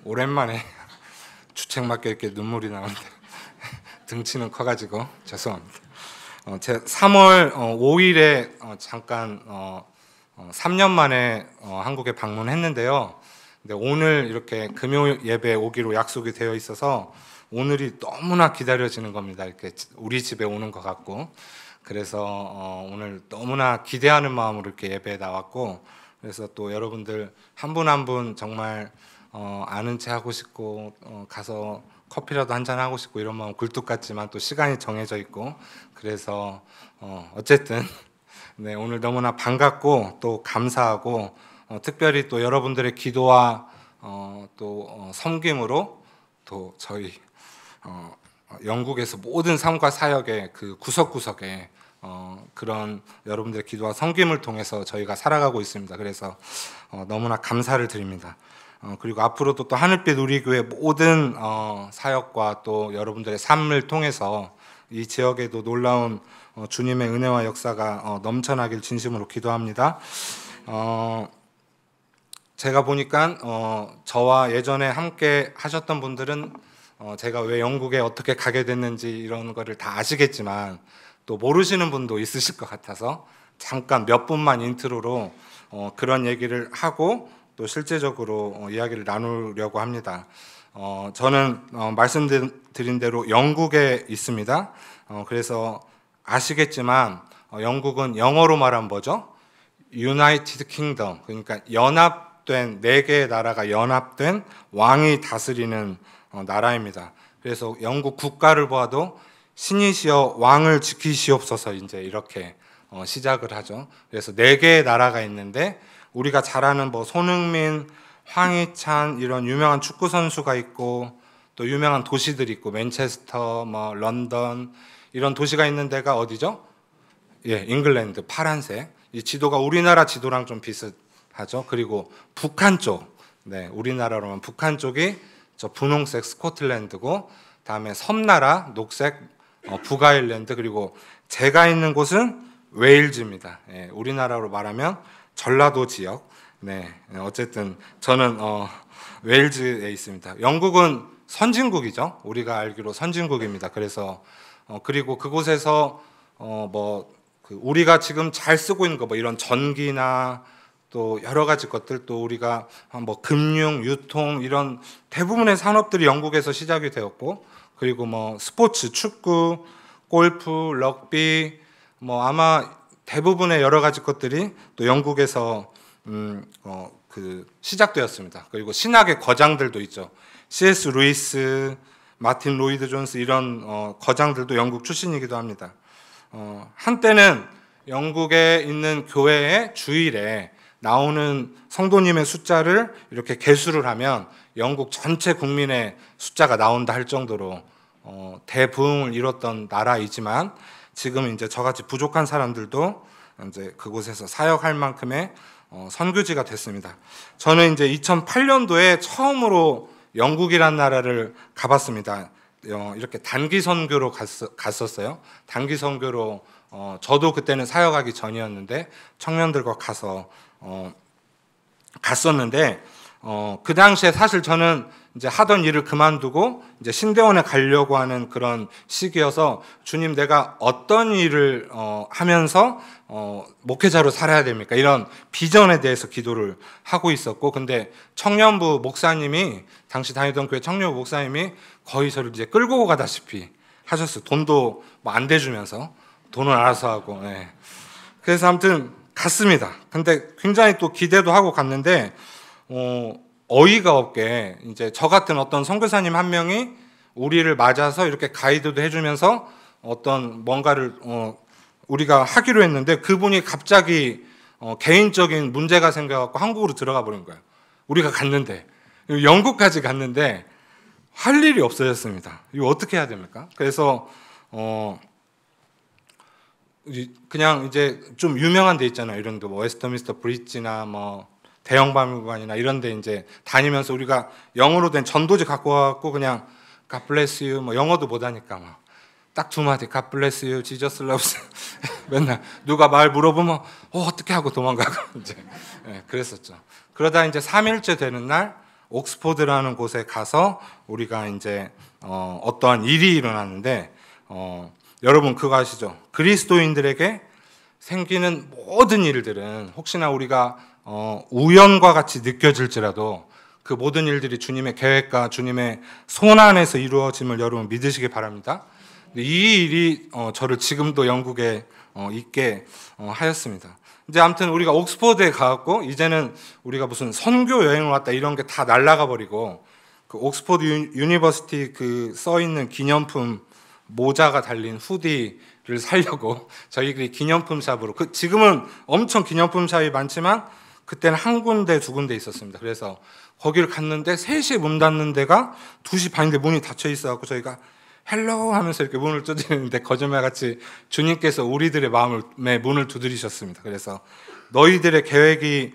오랜만에 주책맞게 이렇게 눈물이 나오는데 등치는 커가지고 죄송합니다. 제 3월 5일에 잠깐 3년 만에 한국에 방문했는데요. 근데 오늘 이렇게 금요 예배 오기로 약속이 되어 있어서 오늘이 너무나 기다려지는 겁니다. 이렇게 우리 집에 오는 것 같고, 그래서 오늘 너무나 기대하는 마음으로 이렇게 예배에 나왔고, 그래서 또 여러분들 한 분 한 분 정말 아는 체 하고 싶고 가서 커피라도 한잔 하고 싶고 이런 마음 굴뚝 같지만 또 시간이 정해져 있고, 그래서 어쨌든 네, 오늘 너무나 반갑고 또 감사하고 특별히 또 여러분들의 기도와 또 섬김으로 또 저희 영국에서 모든 삶과 사역의 그 구석구석에 그런 여러분들의 기도와 섬김을 통해서 저희가 살아가고 있습니다. 그래서 너무나 감사를 드립니다. 그리고 앞으로도 또 하늘빛 우리교회 모든 사역과 또 여러분들의 삶을 통해서 이 지역에도 놀라운 주님의 은혜와 역사가 넘쳐나길 진심으로 기도합니다. 제가 보니까 저와 예전에 함께 하셨던 분들은 제가 왜 영국에 어떻게 가게 됐는지 이런 거를 다 아시겠지만 또 모르시는 분도 있으실 것 같아서 잠깐 몇 분만 인트로로 그런 얘기를 하고 또 실제적으로 이야기를 나누려고 합니다. 저는 말씀드린 대로 영국에 있습니다. 그래서 아시겠지만 영국은 영어로 말하면 뭐죠? United Kingdom, 그러니까 연합된 4개의 나라가 연합된 왕이 다스리는 나라입니다. 그래서 영국 국가를 보아도 신이시여 왕을 지키시옵소서 이제 이렇게 시작을 하죠. 그래서 4개의 나라가 있는데 우리가 잘 아는 뭐 손흥민, 황희찬 이런 유명한 축구 선수가 있고 또 유명한 도시들이 있고 맨체스터, 뭐 런던 이런 도시가 있는 데가 어디죠? 예, 잉글랜드 파란색. 이 지도가 우리나라 지도랑 좀 비슷하죠. 그리고 북한 쪽, 네, 우리나라로는 북한 쪽이 저 분홍색 스코틀랜드고, 다음에 섬나라 녹색 북아일랜드, 그리고 제가 있는 곳은 웨일즈입니다. 예, 우리나라로 말하면 전라도 지역. 네, 어쨌든 저는 웨일즈에 있습니다. 영국은 선진국이죠. 우리가 알기로 선진국입니다. 그래서 그리고 그곳에서 우리가 지금 잘 쓰고 있는 거 뭐 이런 전기나 또 여러 가지 것들, 또 우리가 뭐 금융, 유통 이런 대부분의 산업들이 영국에서 시작이 되었고, 그리고 뭐 스포츠, 축구, 골프, 럭비 뭐 아마 대부분의 여러 가지 것들이 또 영국에서 시작되었습니다. 그리고 신학의 거장들도 있죠. C.S. 루이스, 마틴 로이드 존스 이런 거장들도 영국 출신이기도 합니다. 한때는 영국에 있는 교회의 주일에 나오는 성도님의 숫자를 이렇게 계수를 하면 영국 전체 국민의 숫자가 나온다 할 정도로 대부흥을 이뤘던 나라이지만, 지금 이제 저같이 부족한 사람들도 이제 그곳에서 사역할 만큼의 선교지가 됐습니다. 저는 이제 2008년도에 처음으로 영국이란 나라를 가봤습니다. 이렇게 단기 선교로 갔었어요. 단기 선교로 저도 그때는 사역하기 전이었는데 청년들과 가서 갔었는데 그 당시에 사실 저는 이제 하던 일을 그만두고 이제 신대원에 가려고 하는 그런 시기여서, 주님 내가 어떤 일을 하면서 목회자로 살아야 됩니까? 이런 비전에 대해서 기도를 하고 있었고, 근데 청년부 목사님이, 당시 다니던 교회 청년부 목사님이 거의 저를 이제 끌고 가다시피 하셨어요. 돈도 뭐 안 대주면서 돈은 알아서 하고. 네. 그래서 아무튼 갔습니다. 근데 굉장히 또 기대도 하고 갔는데 어이가 없게 이제 저 같은 어떤 선교사님 한 명이 우리를 맞아서 이렇게 가이드도 해주면서 어떤 뭔가를 우리가 하기로 했는데, 그분이 갑자기 개인적인 문제가 생겨갖고 한국으로 들어가 버린 거예요. 우리가 갔는데, 영국까지 갔는데 할 일이 없어졌습니다. 이거 어떻게 해야 됩니까? 그래서 그냥 이제 좀 유명한 데 있잖아요. 이런 데 뭐 웨스터민스터 브릿지나 뭐 대형박물관이나 이런 데 이제 다니면서 우리가 영어로 된 전도지 갖고 와갖고 그냥 God bless you, 뭐 영어도 못하니까 막 딱 2마디 God bless you, Jesus loves you. 맨날 누가 말 물어보면 어떻게 하고 도망가고 이제 그랬었죠. 그러다 이제 3일째 되는 날 옥스포드라는 곳에 가서 우리가 이제 어떠한 일이 일어났는데 여러분 그거 아시죠? 그리스도인들에게 생기는 모든 일들은 혹시나 우리가 우연과 같이 느껴질지라도 그 모든 일들이 주님의 계획과 주님의 손 안에서 이루어짐을 여러분 믿으시기 바랍니다. 이 일이 저를 지금도 영국에 있게 하였습니다. 이제 아무튼 우리가 옥스퍼드에 가갖고 이제는 우리가 무슨 선교 여행을 왔다 이런 게 다 날아가 버리고 그 옥스퍼드 유니버시티 그 써 있는 기념품 모자가 달린 후디를 사려고 저희들이 기념품 샵으로 지금은 엄청 기념품 샵이 많지만 그때는 한 군데 두 군데 있었습니다. 그래서 거기를 갔는데 3시에 문 닫는 데가 2시 반인데 문이 닫혀 있어갖고 저희가 헬로 하면서 이렇게 문을 두드리는데 거짓말같이 주님께서 우리들의 마음에 문을 두드리셨습니다. 그래서 너희들의 계획이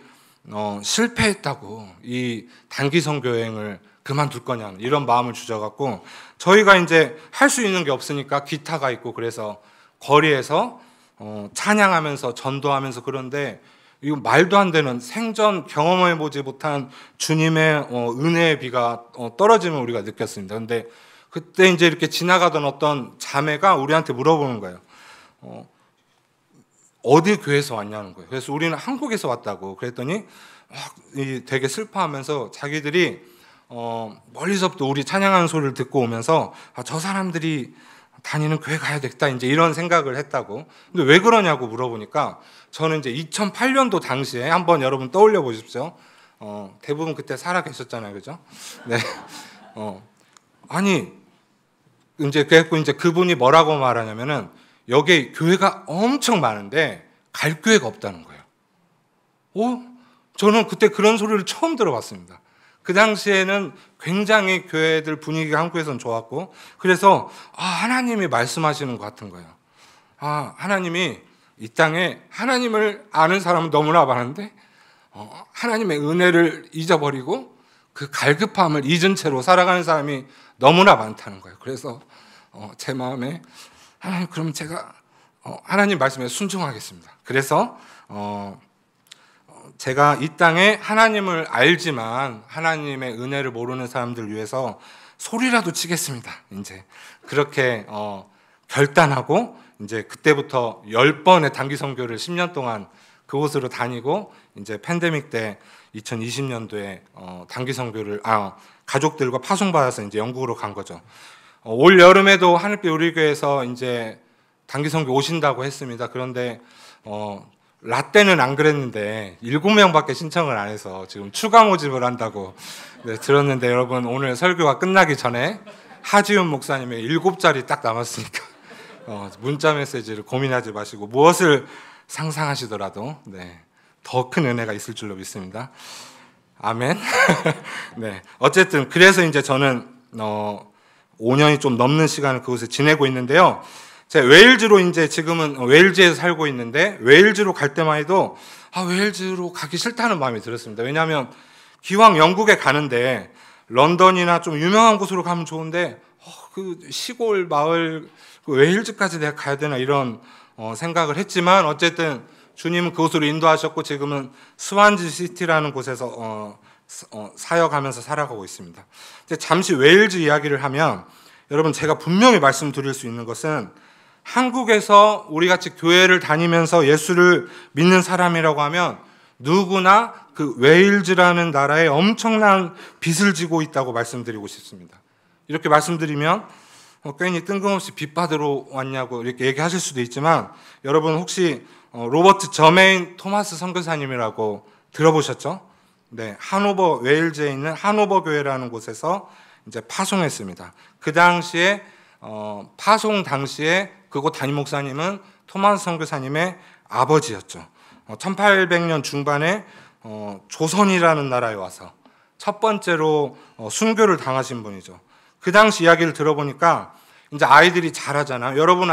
실패했다고 이 단기 선교 여행을 그만둘 거냐 이런 마음을 주셔갖고 저희가 이제 할 수 있는 게 없으니까 기타가 있고 그래서 거리에서 찬양하면서 전도하면서 그런데 이거 말도 안 되는 생전 경험해보지 못한 주님의 은혜의 비가 떨어짐을 우리가 느꼈습니다. 근데 그때 이제 이렇게 지나가던 어떤 자매가 우리한테 물어보는 거예요. 어디 교회에서 왔냐는 거예요. 그래서 우리는 한국에서 왔다고 그랬더니 되게 슬퍼하면서 자기들이 멀리서부터 우리 찬양하는 소리를 듣고 오면서 저 사람들이 다니는 교회 가야 되겠다 이제 이런 생각을 했다고. 근데 왜 그러냐고 물어보니까 저는 이제 2008년도 당시에 한번 여러분 떠올려 보십시오. 대부분 그때 살아 계셨잖아요, 그죠? 네. 아니 이제 그래갖고 이제 그분이 뭐라고 말하냐면은 여기 교회가 엄청 많은데 갈 교회가 없다는 거예요. 저는 그때 그런 소리를 처음 들어봤습니다. 그 당시에는 굉장히 교회들 분위기가 한국에서는 좋았고 그래서 하나님이 말씀하시는 것 같은 거예요. 하나님이 이 땅에 하나님을 아는 사람은 너무나 많은데 하나님의 은혜를 잊어버리고 그 갈급함을 잊은 채로 살아가는 사람이 너무나 많다는 거예요. 그래서 제 마음에 하나님 그럼 제가 하나님 말씀에 순종하겠습니다. 그래서 제가 이 땅에 하나님을 알지만 하나님의 은혜를 모르는 사람들 위해서 소리라도 치겠습니다. 이제 그렇게 결단하고 이제 그때부터 10번의 단기 선교를 10년 동안 그곳으로 다니고 이제 팬데믹 때 2020년도에 단기 선교를 가족들과 파송받아서 이제 영국으로 간 거죠. 올 여름에도 하늘빛 우리교회에서 이제 단기 선교 오신다고 했습니다. 그런데 라떼는 안 그랬는데 7명밖에 신청을 안 해서 지금 추가 모집을 한다고 들었는데 여러분 오늘 설교가 끝나기 전에 하지훈 목사님의 7자리 딱 남았으니까 문자 메시지를 고민하지 마시고 무엇을 상상하시더라도 더 큰 은혜가 있을 줄로 믿습니다. 아멘. 네. 어쨌든 그래서 이제 저는 5년이 좀 넘는 시간을 그곳에 지내고 있는데요. 제가 웨일즈로 이제 지금은 웨일즈에서 살고 있는데 웨일즈로 갈 때만 해도 웨일즈로 가기 싫다는 마음이 들었습니다. 왜냐하면 기왕 영국에 가는데 런던이나 좀 유명한 곳으로 가면 좋은데 그 시골 마을 그 웨일즈까지 내가 가야 되나 이런 생각을 했지만 어쨌든 주님은 그곳으로 인도하셨고 지금은 스완지 시티라는 곳에서 사역하면서 살아가고 있습니다. 잠시 웨일즈 이야기를 하면 여러분 제가 분명히 말씀드릴 수 있는 것은 한국에서 우리같이 교회를 다니면서 예수를 믿는 사람이라고 하면 누구나 그 웨일즈라는 나라에 엄청난 빚을 지고 있다고 말씀드리고 싶습니다. 이렇게 말씀드리면 괜히 뜬금없이 빚 받으러 왔냐고 이렇게 얘기하실 수도 있지만 여러분 혹시 로버트 저메인 토마스 선교사님이라고 들어보셨죠? 네, 하노버 웨일즈에 있는 하노버 교회라는 곳에서 이제 파송했습니다. 그 당시에 파송 당시에 그곳 담임 목사님은 토마스 선교사님의 아버지였죠. 1800년 중반에 조선이라는 나라에 와서 첫 번째로 순교를 당하신 분이죠. 그 당시 이야기를 들어보니까 이제 아이들이 잘하잖아요. 여러분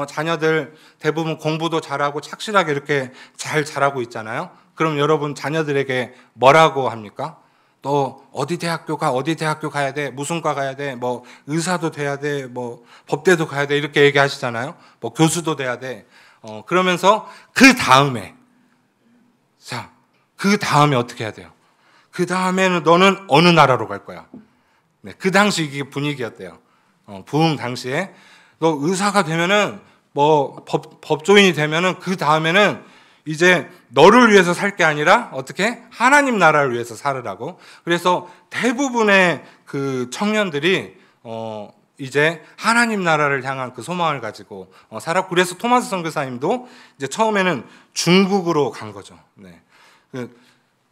자녀들 대부분 공부도 잘하고 착실하게 이렇게 잘 자라고 있잖아요. 그럼 여러분 자녀들에게 뭐라고 합니까? 너 어디 대학교 가야 돼, 무슨 과 가야 돼, 뭐 의사도 돼야 돼, 뭐 법대도 가야 돼 이렇게 얘기하시잖아요. 뭐 교수도 돼야 돼. 그러면서 그 다음에 어떻게 해야 돼요? 그 다음에는 너는 어느 나라로 갈 거야. 네, 그 당시 이게 분위기였대요. 부흥 당시에 너 의사가 되면은 뭐 법조인이 되면은 그 다음에는 이제 너를 위해서 살 게 아니라 어떻게 하나님 나라를 위해서 살으라고. 그래서 대부분의 그 청년들이 이제 하나님 나라를 향한 그 소망을 가지고 살았고, 그래서 토마스 선교사님도 이제 처음에는 중국으로 간 거죠. 네.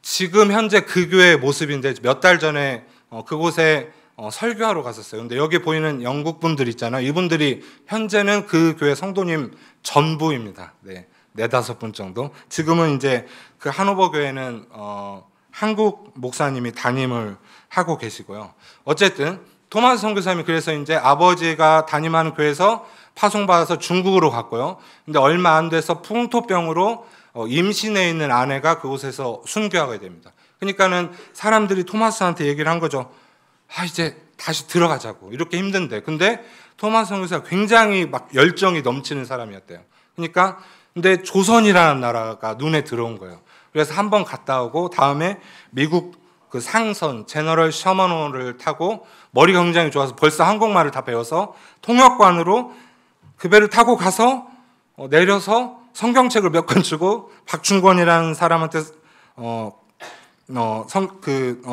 지금 현재 그 교회의 모습인데 몇 달 전에 그곳에 설교하러 갔었어요. 근데 여기 보이는 영국 분들 있잖아요. 이분들이 현재는 그 교회 성도님 전부입니다. 네, 4-5분 정도. 지금은 이제 그 하노버 교회는 한국 목사님이 담임을 하고 계시고요. 어쨌든 토마스 선교사님이 그래서 이제 아버지가 담임하는 교회에서 파송받아서 중국으로 갔고요. 근데 얼마 안 돼서 풍토병으로 임신해 있는 아내가 그곳에서 순교하게 됩니다. 그러니까는 사람들이 토마스한테 얘기를 한 거죠. 이제 다시 들어가자고. 이렇게 힘든데. 근데 토마스 선교사가 굉장히 막 열정이 넘치는 사람이었대요. 그러니까 근데 조선이라는 나라가 눈에 들어온 거예요. 그래서 한번 갔다 오고 다음에 미국 그 상선 제너럴 셔먼호를 타고 머리가 굉장히 좋아서 벌써 한국말을 다 배워서 통역관으로 그 배를 타고 가서 내려서 성경책을 몇 권 주고 박충권이라는 사람한테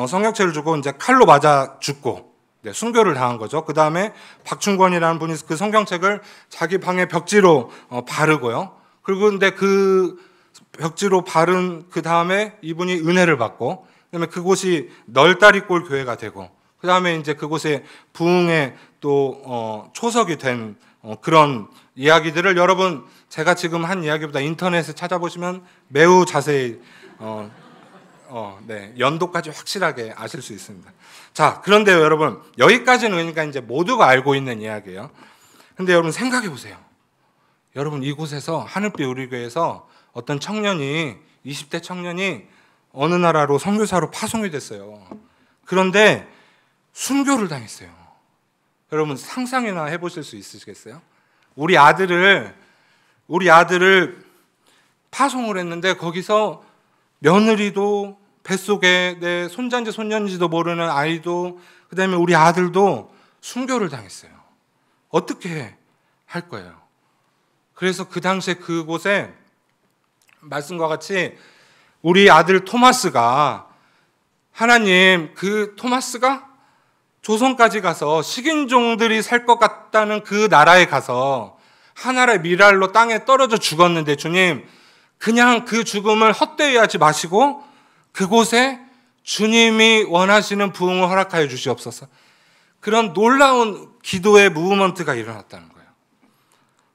성경책을 주고 이제 칼로 맞아 죽고, 네, 순교를 당한 거죠. 그 다음에 박충권이라는 분이 그 성경책을 자기 방에 벽지로 바르고요. 그리고 근데 그 벽지로 바른 그 다음에 이분이 은혜를 받고, 그다음에 그곳이 널다리골 교회가 되고, 그 다음에 이제 그곳에 부흥의 또 초석이 된 그런 이야기들을 여러분 제가 지금 한 이야기보다 인터넷에 찾아보시면 매우 자세히 네, 연도까지 확실하게 아실 수 있습니다. 자, 그런데 여러분 여기까지는 그러니까 이제 모두가 알고 있는 이야기예요. 근데 여러분 생각해 보세요. 여러분 이곳에서 하늘빛 우리교회에서 어떤 청년이 20대 청년이 어느 나라로 선교사로 파송이 됐어요. 그런데 순교를 당했어요. 여러분 상상이나 해보실 수 있으시겠어요? 우리 아들을 파송을 했는데 거기서 며느리도 뱃속에 내 손자인지 손녀인지도 모르는 아이도, 그 다음에 우리 아들도 순교를 당했어요. 어떻게 할 거예요? 그래서 그 당시에 그곳에 말씀과 같이 우리 아들 토마스가, 하나님 그 토마스가 조선까지 가서 식인종들이 살 것 같다는 그 나라에 가서 하나의 미랄로 땅에 떨어져 죽었는데 주님 그냥 그 죽음을 헛되이 하지 마시고 그곳에 주님이 원하시는 부흥을 허락하여 주시옵소서. 그런 놀라운 기도의 무브먼트가 일어났다는 거예요.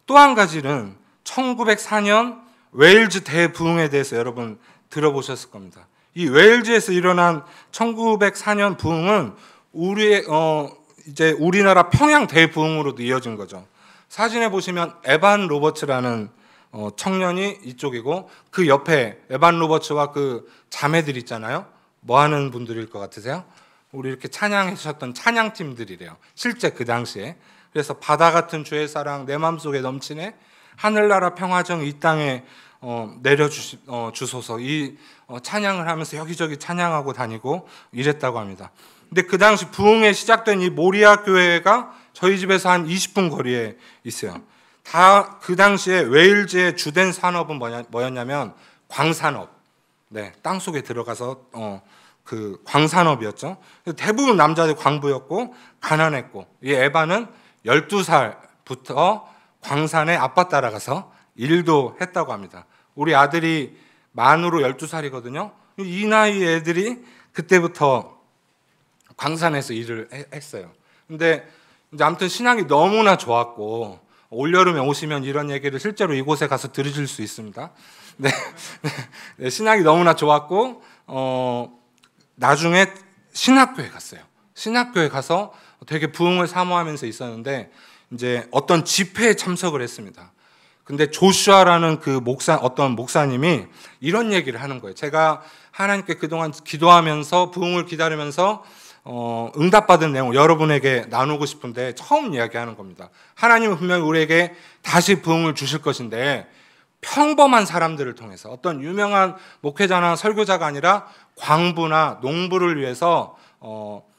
또 한 가지는 1904년 웨일즈 대부흥에 대해서 여러분 들어보셨을 겁니다. 이 웨일즈에서 일어난 1904년 부흥은 이제 우리나라 평양 대부흥으로도 이어진 거죠. 사진에 보시면 에반 로버츠라는 청년이 이쪽이고 그 옆에 에반 로버츠와 그 자매들 있잖아요. 뭐 하는 분들일 것 같으세요? 우리 이렇게 찬양하셨던 찬양팀들이래요. 실제 그 당시에. 그래서 바다 같은 주의 사랑 내 마음속에 넘치네, 하늘나라 평화정 이 땅에 내려주소서, 이 찬양을 하면서 여기저기 찬양하고 다니고 이랬다고 합니다. 근데 그 당시 부흥에 시작된 이 모리아 교회가 저희 집에서 한 20분 거리에 있어요. 다 그 당시에 웨일즈의 주된 산업은 뭐였냐면 광산업. 네, 땅 속에 들어가서 그 광산업이었죠. 대부분 남자들 광부였고 가난했고, 이 에바는 12살부터 광산에 아빠 따라가서 일도 했다고 합니다. 우리 아들이 만으로 12살이거든요. 이 나이 애들이 그때부터 광산에서 일을 했어요. 근데 이제 아무튼 신앙이 너무나 좋았고, 올여름에 오시면 이런 얘기를 실제로 이곳에 가서 들으실 수 있습니다. 네, 네, 신앙이 너무나 좋았고, 나중에 신학교에 갔어요. 신학교에 가서 되게 부흥을 사모하면서 있었는데, 이제 어떤 집회에 참석을 했습니다. 근데 조슈아라는 그 어떤 목사님이 이런 얘기를 하는 거예요. 제가 하나님께 그동안 기도하면서 부흥을 기다리면서 응답받은 내용 여러분에게 나누고 싶은데 처음 이야기하는 겁니다. 하나님은 분명히 우리에게 다시 부흥을 주실 것인데 평범한 사람들을 통해서 어떤 유명한 목회자나 설교자가 아니라 광부나 농부를 위해서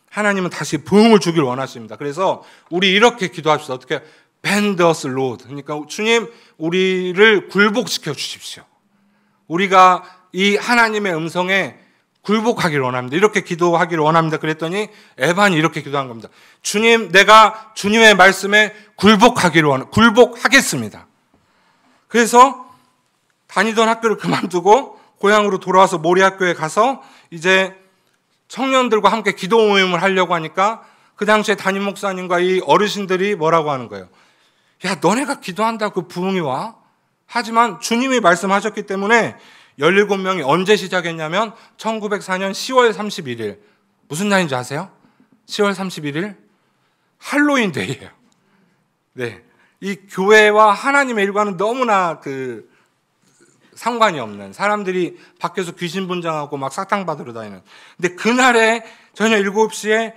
하나님은 다시 부흥을 주길 원하십니다. 그래서 우리 이렇게 기도합시다. 어떻게? Bend us, Lord. 그러니까 주님, 우리를 굴복시켜 주십시오. 우리가 이 하나님의 음성에 굴복하기를 원합니다. 이렇게 기도하기를 원합니다. 그랬더니 에반이 이렇게 기도한 겁니다. 주님, 내가 주님의 말씀에 굴복하겠습니다. 그래서 다니던 학교를 그만두고 고향으로 돌아와서 모리학교에 가서 이제 청년들과 함께 기도 모임을 하려고 하니까 그 당시에 담임 목사님과 이 어르신들이 뭐라고 하는 거예요. 야, 너네가 기도한다고 부흥이 와? 하지만 주님이 말씀하셨기 때문에 17명이 언제 시작했냐면 1904년 10월 31일. 무슨 날인지 아세요? 10월 31일? 할로윈 데이예요. 네. 이 교회와 하나님의 일과는 너무나 상관이 없는, 사람들이 밖에서 귀신 분장하고 막 사탕 받으러 다니는. 근데 그날에 저녁 7시에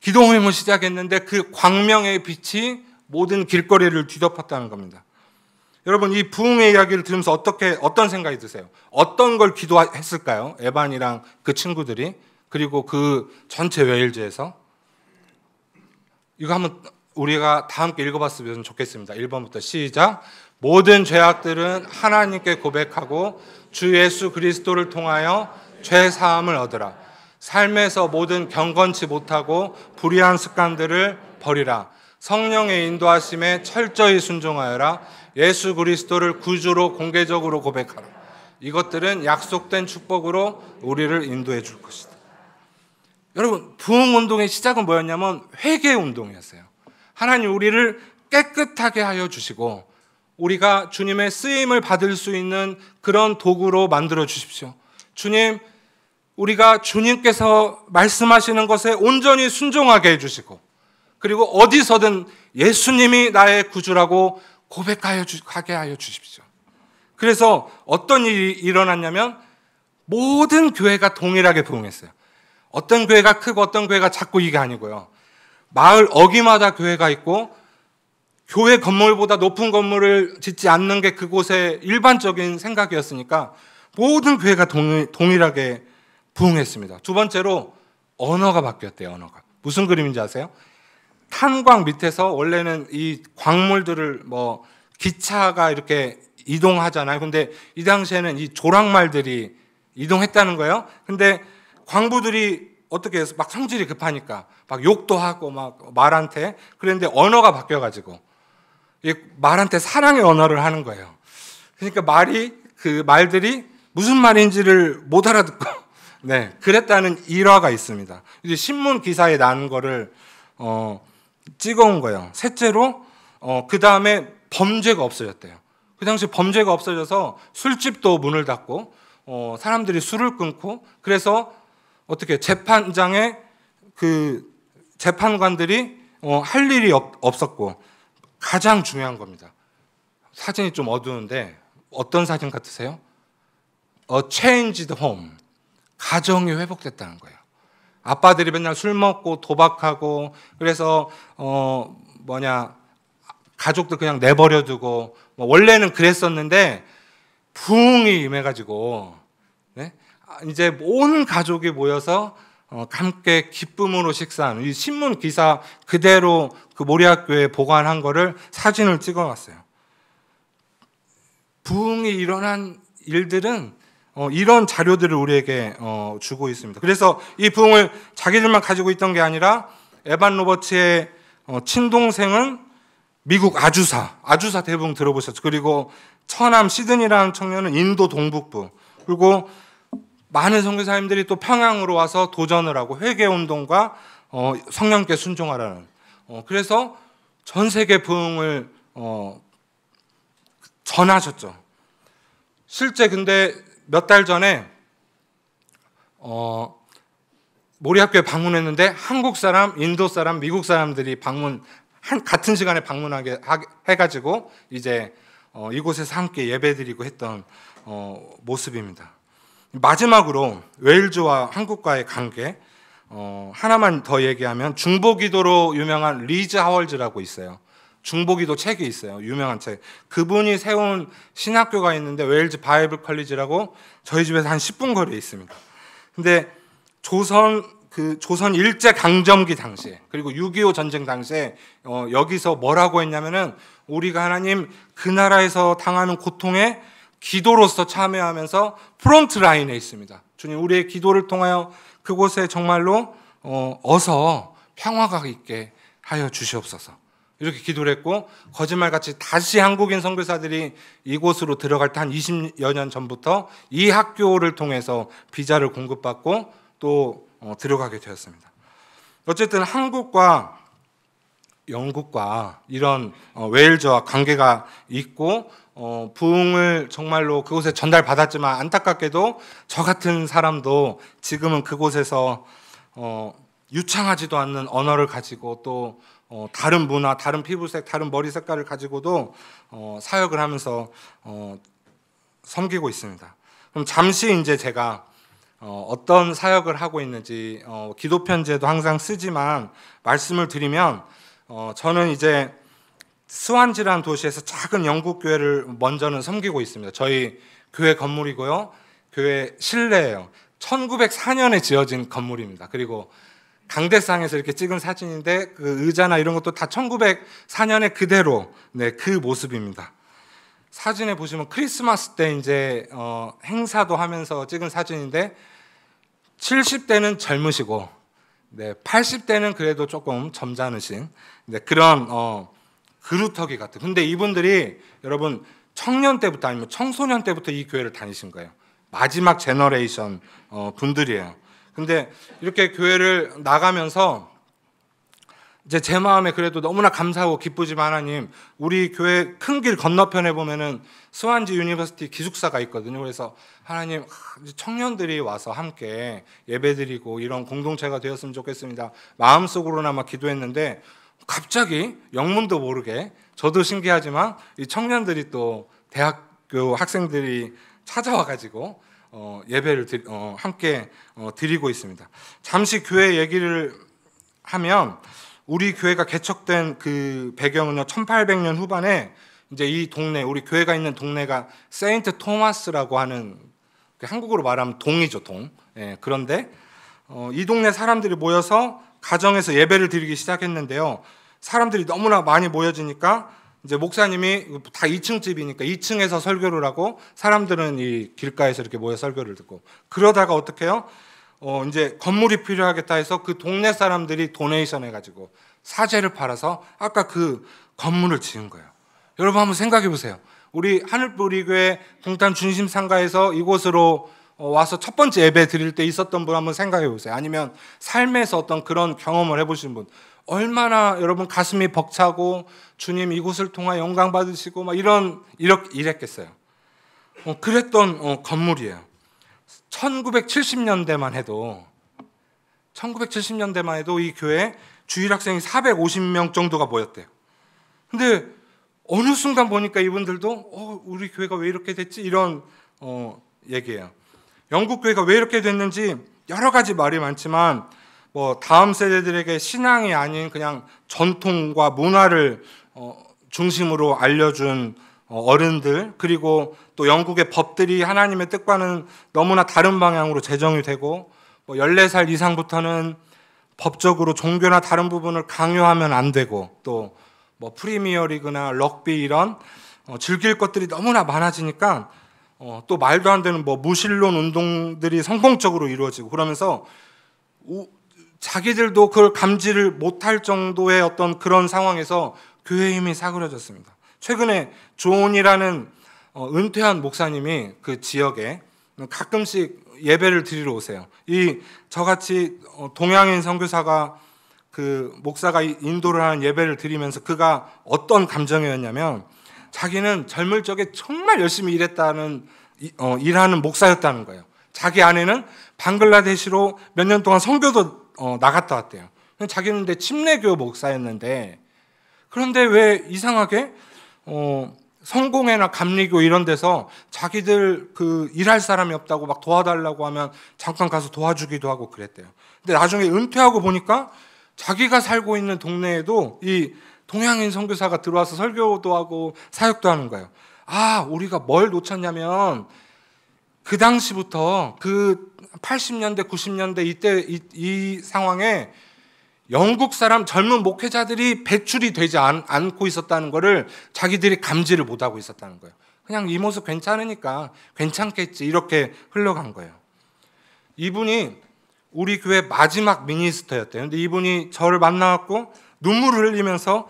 기도 모임을 시작했는데 그 광명의 빛이 모든 길거리를 뒤덮었다는 겁니다. 여러분, 이 부흥의 이야기를 들으면서 어떤 생각이 드세요? 어떤 걸 기도했을까요? 에반이랑 그 친구들이, 그리고 그 전체 웨일즈에서. 이거 한번 우리가 다 함께 읽어봤으면 좋겠습니다. 1번부터 시작. 모든 죄악들은 하나님께 고백하고 주 예수 그리스도를 통하여 죄 사함을 얻으라. 삶에서 모든 경건치 못하고 불의한 습관들을 버리라. 성령의 인도하심에 철저히 순종하여라. 예수 그리스도를 구주로 공개적으로 고백하라. 이것들은 약속된 축복으로 우리를 인도해 줄 것이다. 여러분, 부흥운동의 시작은 뭐였냐면 회개운동이었어요. 하나님, 우리를 깨끗하게 하여 주시고 우리가 주님의 쓰임을 받을 수 있는 그런 도구로 만들어 주십시오. 주님, 우리가 주님께서 말씀하시는 것에 온전히 순종하게 해주시고, 그리고 어디서든 예수님이 나의 구주라고 고백하게 하여 주십시오. 그래서 어떤 일이 일어났냐면 모든 교회가 동일하게 부흥했어요. 어떤 교회가 크고 어떤 교회가 작고 이게 아니고요. 마을 어귀마다 교회가 있고 교회 건물보다 높은 건물을 짓지 않는 게 그곳의 일반적인 생각이었으니까 모든 교회가 동일하게 부흥했습니다. 두 번째로 언어가 바뀌었대요. 언어가. 무슨 그림인지 아세요? 탄광 밑에서 원래는 이 광물들을 기차가 이렇게 이동하잖아요. 근데 이 당시에는 이 조랑말들이 이동했다는 거예요. 근데 광부들이 어떻게 해서 막 성질이 급하니까 막 욕도 하고 막 말한테, 그런데 언어가 바뀌어가지고 이 말한테 사랑의 언어를 하는 거예요. 그러니까 그 말들이 무슨 말인지를 못 알아듣고 네, 그랬다는 일화가 있습니다. 이제 신문 기사에 난 거를 찍어온 거예요. 셋째로 그 다음에 범죄가 없어졌대요. 그 당시 범죄가 없어져서 술집도 문을 닫고 사람들이 술을 끊고, 그래서 어떻게 재판장에 그 재판관들이 할 일이 없었고, 가장 중요한 겁니다. 사진이 좀 어두운데 어떤 사진 같으세요? A changed home. 가정이 회복됐다는 거예요. 아빠들이 맨날 술 먹고 도박하고, 그래서 가족들 그냥 내버려두고, 원래는 그랬었는데 부흥이 임해가지고 네? 이제 온 가족이 모여서 함께 기쁨으로 식사하는, 이 신문 기사 그대로 그 모리학교에 보관한 거를 사진을 찍어놨어요. 부흥이 일어난 일들은 이런 자료들을 우리에게 주고 있습니다. 그래서 이 부흥을 자기들만 가지고 있던 게 아니라 에반 로버츠의 친동생은 미국 아주사 대부분 들어보셨죠. 그리고 처남 시드니라는 청년은 인도 동북부, 그리고 많은 선교사님들이 또 평양으로 와서 도전을 하고 회개운동과 성령께 순종하라는, 그래서 전 세계 부흥을 전하셨죠. 실제 근데 몇 달 전에 모리학교에 방문했는데 한국 사람, 인도 사람, 미국 사람들이 같은 시간에 방문하게 해가지고 이제 이곳에서 함께 예배드리고 했던 모습입니다. 마지막으로 웨일즈와 한국과의 관계 하나만 더 얘기하면 중보기도로 유명한 리즈 하월즈라고 있어요. 중보기도 책이 있어요. 유명한 책. 그분이 세운 신학교가 있는데 웨일즈 바이블 컬리지라고 저희 집에서 한 10분 거리에 있습니다. 근데 조선 일제 강점기 당시에 그리고 6.25 전쟁 당시에 여기서 뭐라고 했냐면은 우리가 하나님 그 나라에서 당하는 고통에 기도로서 참여하면서 프론트 라인에 있습니다. 주님 우리의 기도를 통하여 그곳에 정말로 어서 평화가 있게 하여 주시옵소서. 이렇게 기도를 했고 거짓말같이 다시 한국인 선교사들이 이곳으로 들어갈 때 한 20여 년 전부터 이 학교를 통해서 비자를 공급받고 또 들어가게 되었습니다. 어쨌든 한국과 영국과 이런 웨일즈와 관계가 있고 부흥을 정말로 그곳에 전달받았지만 안타깝게도 저 같은 사람도 지금은 그곳에서 유창하지도 않는 언어를 가지고 또 다른 문화, 다른 피부색, 다른 머리 색깔을 가지고도 사역을 하면서 섬기고 있습니다. 그럼 잠시 이제 제가 어떤 사역을 하고 있는지 기도 편지에도 항상 쓰지만 말씀을 드리면 저는 이제 스완지라는 도시에서 작은 영국 교회를 먼저는 섬기고 있습니다. 저희 교회 건물이고요. 교회 실내예요. 1904년에 지어진 건물입니다. 그리고 강대상에서 이렇게 찍은 사진인데 그 의자나 이런 것도 다 1904년에 그대로 그 모습입니다. 사진에 보시면 크리스마스 때 이제 행사도 하면서 찍은 사진인데 70대는 젊으시고 80대는 그래도 조금 점잖으신 그런 그루터기 같은. 근데 이분들이 여러분 청년 때부터 아니면 청소년 때부터 이 교회를 다니신 거예요. 마지막 제너레이션 분들이에요. 근데 이렇게 교회를 나가면서 이제 제 마음에 그래도 너무나 감사하고 기쁘지만 하나님 우리 교회 큰 길 건너편에 보면은 스완지 유니버시티 기숙사가 있거든요. 그래서 하나님 청년들이 와서 함께 예배드리고 이런 공동체가 되었으면 좋겠습니다. 마음속으로나마 기도했는데 갑자기 영문도 모르게 저도 신기하지만 이 청년들이 또 대학교 학생들이 찾아와가지고 예배를 함께 드리고 있습니다. 잠시 교회 얘기를 하면 우리 교회가 개척된 그 배경은요 1800년 후반에 이제 이 동네 우리 교회가 있는 동네가 세인트 토마스라고 하는 한국으로 말하면 동이죠 동. 그런데 이 동네 사람들이 모여서 가정에서 예배를 드리기 시작했는데요. 사람들이 너무나 많이 모여지니까 이제 목사님이 다 2층 집이니까 2층에서 설교를 하고 사람들은 이 길가에서 이렇게 모여 설교를 듣고 그러다가 어떻게 해요? 이제 건물이 필요하겠다 해서 그 동네 사람들이 도네이션 해가지고 사재를 팔아서 아까 그 건물을 지은 거예요. 여러분 한번 생각해 보세요. 우리 하늘뿌리교회 동탄 중심상가에서 이곳으로 와서 첫 번째 예배 드릴 때 있었던 분 한번 생각해 보세요. 아니면 삶에서 어떤 그런 경험을 해보신 분 얼마나 여러분 가슴이 벅차고 주님 이곳을 통해 영광 받으시고 막 이랬겠어요. 그랬던 건물이에요. 1970년대만 해도 이 교회에 주일 학생이 450명 정도가 모였대요. 근데 어느 순간 보니까 이분들도 우리 교회가 왜 이렇게 됐지? 이런 얘기예요. 영국 교회가 왜 이렇게 됐는지 여러 가지 말이 많지만 다음 세대들에게 신앙이 아닌 그냥 전통과 문화를 중심으로 알려준 어른들 그리고 또 영국의 법들이 하나님의 뜻과는 너무나 다른 방향으로 제정이 되고 14살 이상부터는 법적으로 종교나 다른 부분을 강요하면 안 되고 또 프리미어리그나 럭비 이런 즐길 것들이 너무나 많아지니까 또 말도 안 되는 무신론 운동들이 성공적으로 이루어지고 그러면서 자기들도 그걸 감지를 못할 정도의 어떤 그런 상황에서 교회의 힘이 사그러졌습니다. 최근에 존이라는 은퇴한 목사님이 그 지역에 가끔씩 예배를 드리러 오세요. 저같이 동양인 선교사가 그 목사가 인도를 하는 예배를 드리면서 그가 어떤 감정이었냐면 자기는 젊을 적에 정말 열심히 일하는 목사였다는 거예요. 자기 아내는 방글라데시로 몇 년 동안 선교도 나갔다 왔대요. 자기는 근데 침례교 목사였는데 그런데 왜 이상하게 성공회나 감리교 이런 데서 자기들 그 일할 사람이 없다고 막 도와달라고 하면 잠깐 가서 도와주기도 하고 그랬대요. 근데 나중에 은퇴하고 보니까 자기가 살고 있는 동네에도 이 동양인 선교사가 들어와서 설교도 하고 사역도 하는 거예요. 우리가 뭘 놓쳤냐면 그 당시부터 그 80년대, 90년대 이때 이 상황에 영국 사람 젊은 목회자들이 배출이 되지 않고 있었다는 것을 자기들이 감지를 못하고 있었다는 거예요. 그냥 이 모습 괜찮으니까 괜찮겠지 이렇게 흘러간 거예요. 이분이 우리 교회 마지막 미니스터였대요. 근데 이분이 저를 만나갖고 눈물을 흘리면서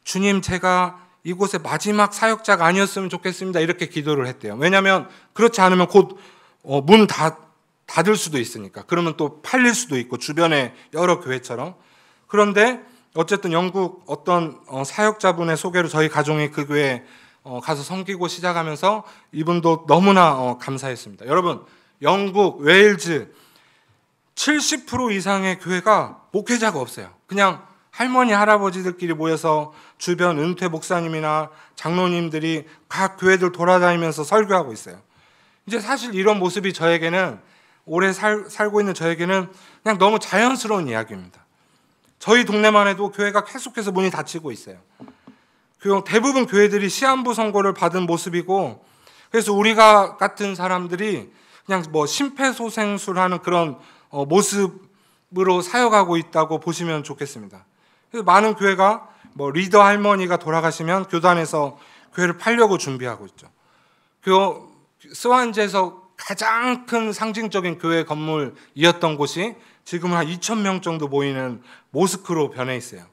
주님, 제가 이곳의 마지막 사역자가 아니었으면 좋겠습니다 이렇게 기도를 했대요. 왜냐하면 그렇지 않으면 곧 문 닫을 수도 있으니까. 그러면 또 팔릴 수도 있고 주변의 여러 교회처럼. 그런데 어쨌든 영국 어떤 사역자분의 소개로 저희 가족이 그 교회에 가서 섬기고 시작하면서 이분도 너무나 감사했습니다. 여러분, 영국, 웨일즈 70% 이상의 교회가 목회자가 없어요. 그냥 할머니, 할아버지들끼리 모여서 주변 은퇴 목사님이나 장로님들이 각 교회들 돌아다니면서 설교하고 있어요. 이제 사실 이런 모습이 저에게는 오래 살고 있는 저에게는 그냥 너무 자연스러운 이야기입니다. 저희 동네만 해도 교회가 계속해서 문이 닫히고 있어요. 대부분 교회들이 시한부 선고를 받은 모습이고, 그래서 우리가 같은 사람들이 그냥 심폐소생술하는 그런 모습으로 사역하고 있다고 보시면 좋겠습니다. 그래서 많은 교회가 리더 할머니가 돌아가시면 교단에서 교회를 팔려고 준비하고 있죠. 스완지에서 가장 큰 상징적인 교회 건물이었던 곳이 지금은 한 2,000명 정도 모이는 모스크로 변해 있어요.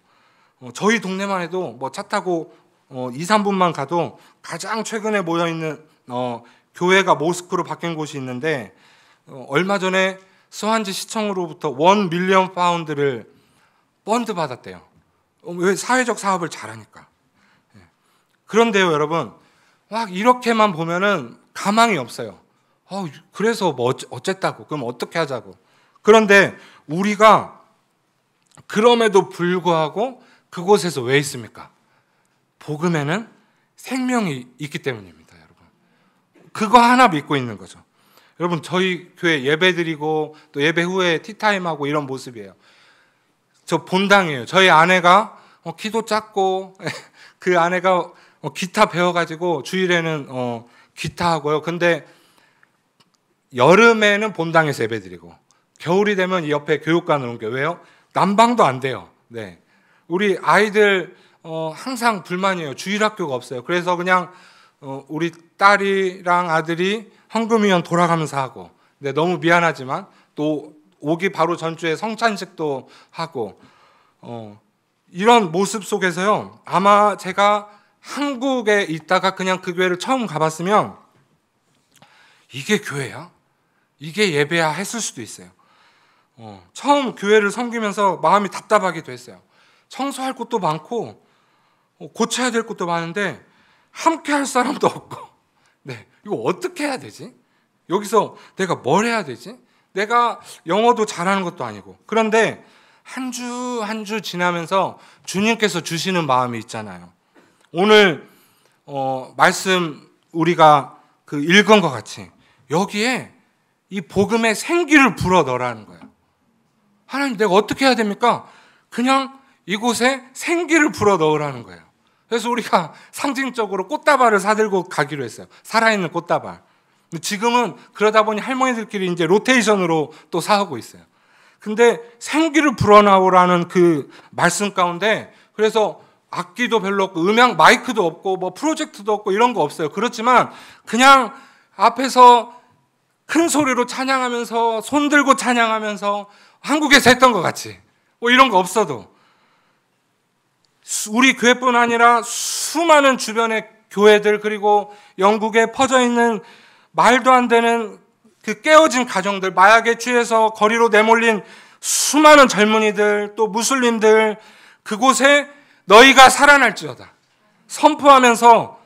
저희 동네만 해도 차 타고 2, 3분만 가도 가장 최근에 모여있는 교회가 모스크로 바뀐 곳이 있는데, 얼마 전에 스완지 시청으로부터 1 밀리언 파운드를 펀드 받았대요. 왜? 사회적 사업을 잘하니까. 그런데요, 여러분, 막 이렇게만 보면은 가망이 없어요. 그래서 어쨌다고? 그럼 어떻게 하자고? 그런데 우리가 그럼에도 불구하고 그곳에서 왜 있습니까? 복음에는 생명이 있기 때문입니다, 여러분. 그거 하나 믿고 있는 거죠. 여러분, 저희 교회 예배드리고 또 예배 후에 티타임하고 이런 모습이에요. 저 본당이에요. 저희 아내가 키도 작고 그 아내가 기타 배워가지고 주일에는 기타 하고요. 근데 여름에는 본당에서 예배드리고 겨울이 되면 이 옆에 교육관을 옮겨요. 왜요? 난방도 안 돼요. 네. 우리 아이들 항상 불만이에요. 주일학교가 없어요. 그래서 그냥 우리 딸이랑 아들이 헌금위원 돌아가면서 하고, 근데 너무 미안하지만 또 오기 바로 전주에 성찬식도 하고, 이런 모습 속에서요, 아마 제가 한국에 있다가 그냥 그 교회를 처음 가봤으면 이게 교회야? 이게 예배야? 했을 수도 있어요. 처음 교회를 섬기면서 마음이 답답하기도 했어요. 청소할 것도 많고 고쳐야 될 것도 많은데 함께 할 사람도 없고, 네, 이거 어떻게 해야 되지? 여기서 내가 뭘 해야 되지? 내가 영어도 잘하는 것도 아니고. 그런데 한 주 한 주 지나면서 주님께서 주시는 마음이 있잖아요. 오늘 말씀 우리가 읽은 것 같이 여기에 이 복음의 생기를 불어 넣으라는 거예요. 하나님, 내가 어떻게 해야 됩니까? 그냥 이곳에 생기를 불어 넣으라는 거예요. 그래서 우리가 상징적으로 꽃다발을 사들고 가기로 했어요. 살아있는 꽃다발. 지금은 그러다 보니 할머니들끼리 이제 로테이션으로 또 사오고 있어요. 근데 생기를 불어넣으라는 그 말씀 가운데, 그래서 악기도 별로 없고 음향 마이크도 없고 프로젝트도 없고 이런 거 없어요. 그렇지만 그냥 앞에서 큰 소리로 찬양하면서 손 들고 찬양하면서 한국에서 했던 것 같이 이런 거 없어도 우리 교회뿐 아니라 수많은 주변의 교회들, 그리고 영국에 퍼져 있는 말도 안 되는 그 깨어진 가정들, 마약에 취해서 거리로 내몰린 수많은 젊은이들, 또 무슬림들, 그곳에 너희가 살아날지어다 선포하면서,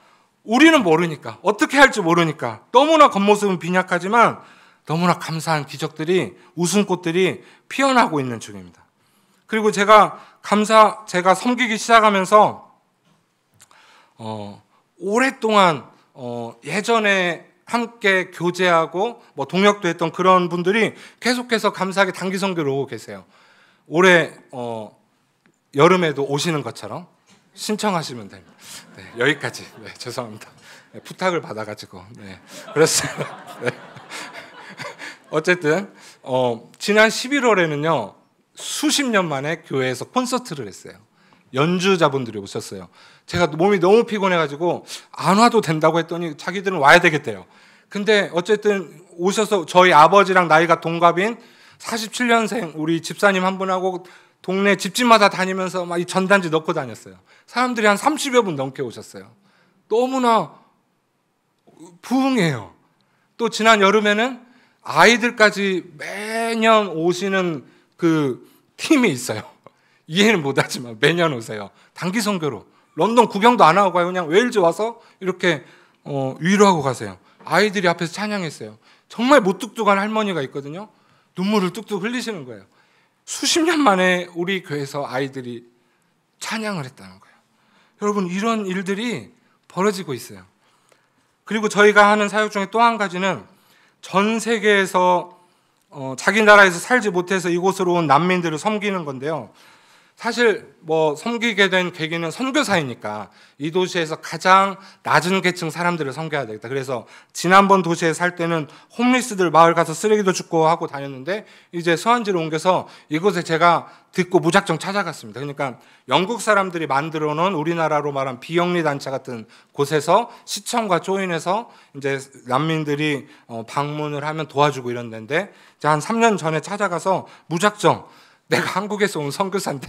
우리는 모르니까, 어떻게 할지 모르니까 너무나 겉모습은 빈약하지만 너무나 감사한 기적들이, 웃음꽃들이 피어나고 있는 중입니다. 그리고 제가 섬기기 시작하면서 오랫동안 예전에 함께 교제하고 동역도 했던 그런 분들이 계속해서 감사하게 단기 선교를 오고 계세요. 올해 여름에도 오시는 것처럼. 신청하시면 됩니다. 네, 여기까지. 네, 죄송합니다. 네, 부탁을 받아가지고. 네, 그랬어요. 네. 어쨌든 지난 11월에는요 수십 년 만에 교회에서 콘서트를 했어요. 연주자분들이 오셨어요. 제가 몸이 너무 피곤해가지고 안 와도 된다고 했더니 자기들은 와야 되겠대요. 근데 어쨌든 오셔서 저희 아버지랑 나이가 동갑인 47년생 우리 집사님 한 분하고 동네 집집마다 다니면서 막 이 전단지 넣고 다녔어요. 사람들이 한 30여 분 넘게 오셨어요. 너무나 부흥해요. 또 지난 여름에는 아이들까지 매년 오시는 그 팀이 있어요. 이해는 못하지만 매년 오세요. 단기 선교로 런던 구경도 안 하고 가요. 그냥 웨일즈 와서 이렇게 위로하고 가세요. 아이들이 앞에서 찬양했어요. 정말 무뚝뚝한 할머니가 있거든요. 눈물을 뚝뚝 흘리시는 거예요. 수십 년 만에 우리 교회에서 아이들이 찬양을 했다는 거예요. 여러분 이런 일들이 벌어지고 있어요. 그리고 저희가 하는 사역 중에 또 한 가지는 전 세계에서 자기 나라에서 살지 못해서 이곳으로 온 난민들을 섬기는 건데요. 사실 뭐 섬기게 된 계기는 선교사이니까 이 도시에서 가장 낮은 계층 사람들을 섬겨야 되겠다. 그래서 지난번 도시에 살 때는 홈리스들 마을 가서 쓰레기도 줍고 하고 다녔는데 이제 서한지로 옮겨서 이곳에 제가 듣고 무작정 찾아갔습니다. 그러니까 영국 사람들이 만들어 놓은 우리나라로 말한 비영리 단체 같은 곳에서 시청과 조인해서 이제 난민들이 방문을 하면 도와주고 이런 데인데 한 3년 전에 찾아가서 무작정 내가 한국에서 온 선교사인데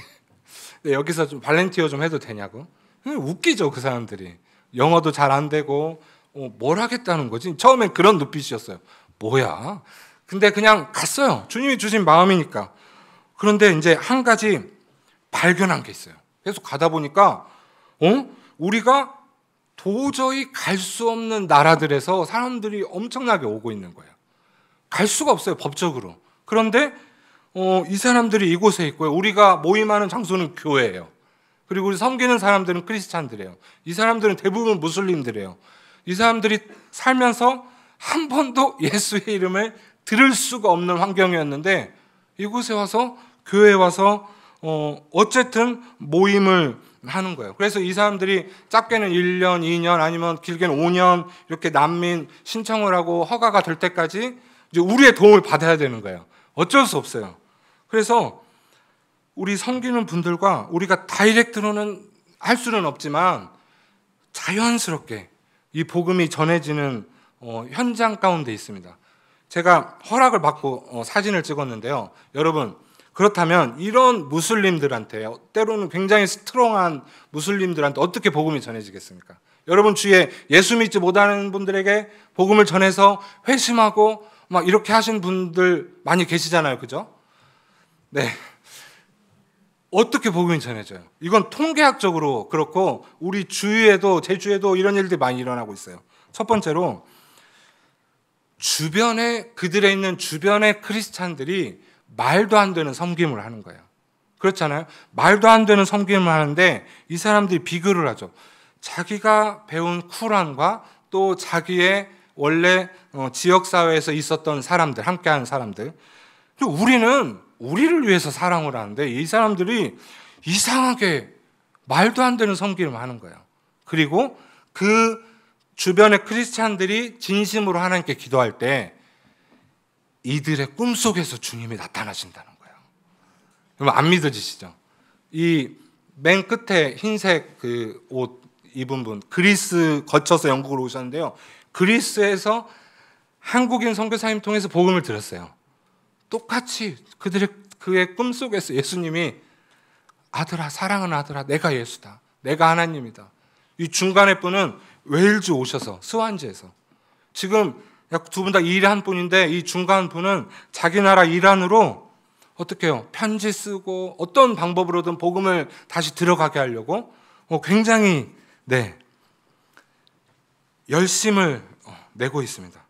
여기서 좀 발렌티어 좀 해도 되냐고. 웃기죠 그 사람들이. 영어도 잘 안 되고 뭘 하겠다는 거지. 처음엔 그런 눈빛이었어요. 뭐야. 근데 그냥 갔어요. 주님이 주신 마음이니까. 그런데 이제 한 가지 발견한 게 있어요. 계속 가다 보니까 우리가 도저히 갈 수 없는 나라들에서 사람들이 엄청나게 오고 있는 거예요. 갈 수가 없어요 법적으로. 그런데 이 사람들이 이곳에 있고요. 우리가 모임하는 장소는 교회예요. 그리고 우리 섬기는 사람들은 크리스찬들이에요. 이 사람들은 대부분 무슬림들이에요. 이 사람들이 살면서 한 번도 예수의 이름을 들을 수가 없는 환경이었는데 이곳에 와서 교회에 와서 어쨌든 모임을 하는 거예요. 그래서 이 사람들이 짧게는 1년, 2년 아니면 길게는 5년 이렇게 난민 신청을 하고 허가가 될 때까지 이제 우리의 도움을 받아야 되는 거예요. 어쩔 수 없어요. 그래서 우리 섬기는 분들과 우리가 다이렉트로는 할 수는 없지만 자연스럽게 이 복음이 전해지는 현장 가운데 있습니다. 제가 허락을 받고 사진을 찍었는데요. 여러분 그렇다면 이런 무슬림들한테 때로는 굉장히 스트롱한 무슬림들한테 어떻게 복음이 전해지겠습니까? 여러분 주위에 예수 믿지 못하는 분들에게 복음을 전해서 회심하고 막 이렇게 하신 분들 많이 계시잖아요. 그죠? 네. 어떻게 복음이 전해져요? 이건 통계학적으로 그렇고 우리 주위에도 제 주위에도 이런 일들이 많이 일어나고 있어요. 첫 번째로 그들에 있는 주변의 크리스찬들이 말도 안 되는 섬김을 하는 거예요. 그렇잖아요. 말도 안 되는 섬김을 하는데 이 사람들이 비교를 하죠. 자기가 배운 쿠란과 또 자기의 원래 지역사회에서 있었던 사람들, 함께하는 사람들. 우리는 우리를 위해서 사랑을 하는데 이 사람들이 이상하게 말도 안 되는 섬김을 하는 거예요. 그리고 그 주변의 크리스찬들이 진심으로 하나님께 기도할 때 이들의 꿈속에서 주님이 나타나신다는 거예요. 여러분 안 믿어지시죠? 이 맨 끝에 흰색 그 옷 입은 분, 그리스 거쳐서 영국으로 오셨는데요. 그리스에서 한국인 선교사님 통해서 복음을 들었어요. 똑같이 그의 꿈속에서 예수님이 아들아, 사랑하는 아들아, 내가 예수다. 내가 하나님이다. 이 중간에 분은 웨일즈 오셔서 스완지에서 지금 두 분 다 이란 분인데 이 중간 분은 자기 나라 이란으로 어떻게 해요? 편지 쓰고 어떤 방법으로든 복음을 다시 들어가게 하려고 굉장히 열심을 내고 있습니다.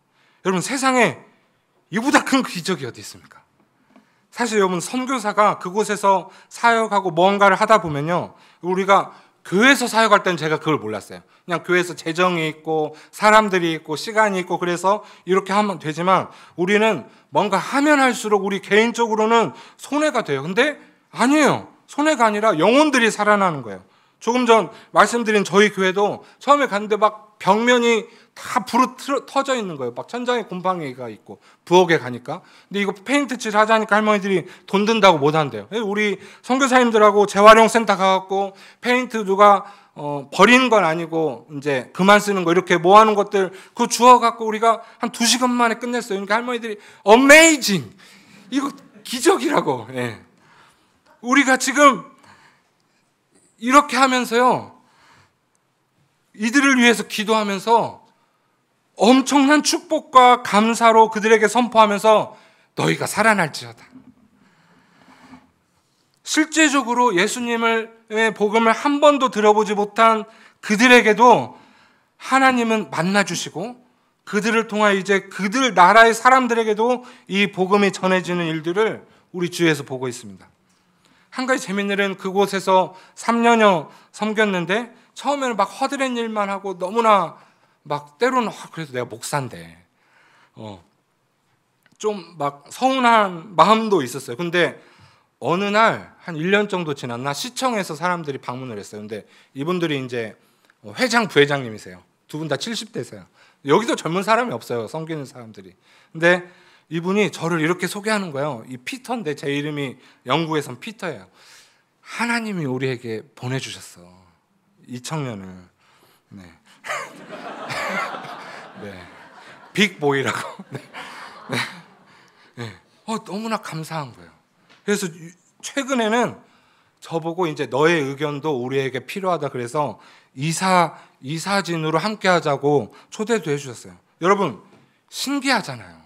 여러분 세상에 이보다 큰 기적이 어디 있습니까? 사실 여러분 선교사가 그곳에서 사역하고 뭔가를 하다 보면요, 우리가 교회에서 사역할 때는 제가 그걸 몰랐어요. 그냥 교회에서 재정이 있고 사람들이 있고 시간이 있고 그래서 이렇게 하면 되지만 우리는 뭔가 하면 할수록 우리 개인적으로는 손해가 돼요. 근데 아니에요. 손해가 아니라 영혼들이 살아나는 거예요. 조금 전 말씀드린 저희 교회도 처음에 갔는데 막 벽면이 다 불어 터져 있는 거예요. 막 천장에 곰팡이가 있고 부엌에 가니까. 근데 이거 페인트 칠 하자니까 할머니들이 돈 든다고 못 한대요. 우리 선교사님들하고 재활용 센터 가갖고 페인트 누가 버리는 건 아니고 이제 그만 쓰는 거 이렇게 모아놓은 것들 그거 주워갖고 우리가 한 2시간 만에 끝냈어요. 그러니까 할머니들이 어메이징, 이거 기적이라고. 예. 우리가 지금 이렇게 하면서요, 이들을 위해서 기도하면서 엄청난 축복과 감사로 그들에게 선포하면서 너희가 살아날지어다. 실제적으로 예수님의 복음을 한 번도 들어보지 못한 그들에게도 하나님은 만나주시고 그들을 통하여 이제 그들 나라의 사람들에게도 이 복음이 전해지는 일들을 우리 주위에서 보고 있습니다. 한 가지 재밌는 일은 그곳에서 3년여 섬겼는데 처음에는 막 허드렛 일만 하고 너무나 막 때로는 그래서 내가 목사인데 좀 막 서운한 마음도 있었어요. 근데 어느 날 한 1년 정도 지났나 시청에서 사람들이 방문을 했어요. 근데 이분들이 이제 회장 부회장님이세요. 두 분 다 70대세요. 여기도 젊은 사람이 없어요. 섬기는 사람들이. 근데 이분이 저를 이렇게 소개하는 거예요. 이 피터인데 제 이름이 영국에선 피터예요. 하나님이 우리에게 보내주셨어. 이 청년을. 네. 네. 빅보이라고. 네. 네. 네. 너무나 감사한 거예요. 그래서 최근에는 저보고 이제 너의 의견도 우리에게 필요하다 그래서 이사진으로 함께 하자고 초대도 해주셨어요. 여러분, 신기하잖아요.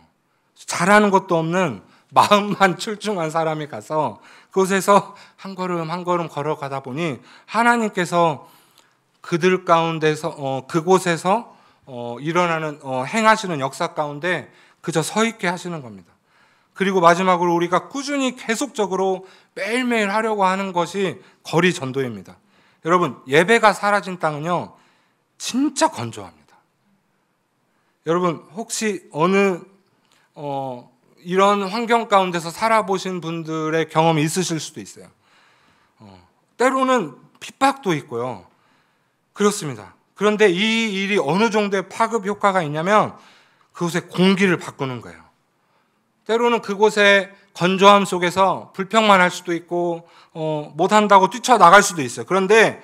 잘하는 것도 없는 마음만 출중한 사람이 가서 그곳에서 한 걸음 한 걸음 걸어가다 보니 하나님께서 그들 가운데서 그곳에서 일어나는 행하시는 역사 가운데 그저 서 있게 하시는 겁니다. 그리고 마지막으로 우리가 꾸준히 계속적으로 매일매일 하려고 하는 것이 거리 전도입니다. 여러분, 예배가 사라진 땅은요 진짜 건조합니다. 여러분, 혹시 어느 이런 환경 가운데서 살아보신 분들의 경험이 있으실 수도 있어요. 때로는 핍박도 있고요. 그렇습니다. 그런데 이 일이 어느 정도의 파급 효과가 있냐면 그곳의 공기를 바꾸는 거예요. 때로는 그곳의 건조함 속에서 불평만 할 수도 있고 못한다고 뛰쳐나갈 수도 있어요. 그런데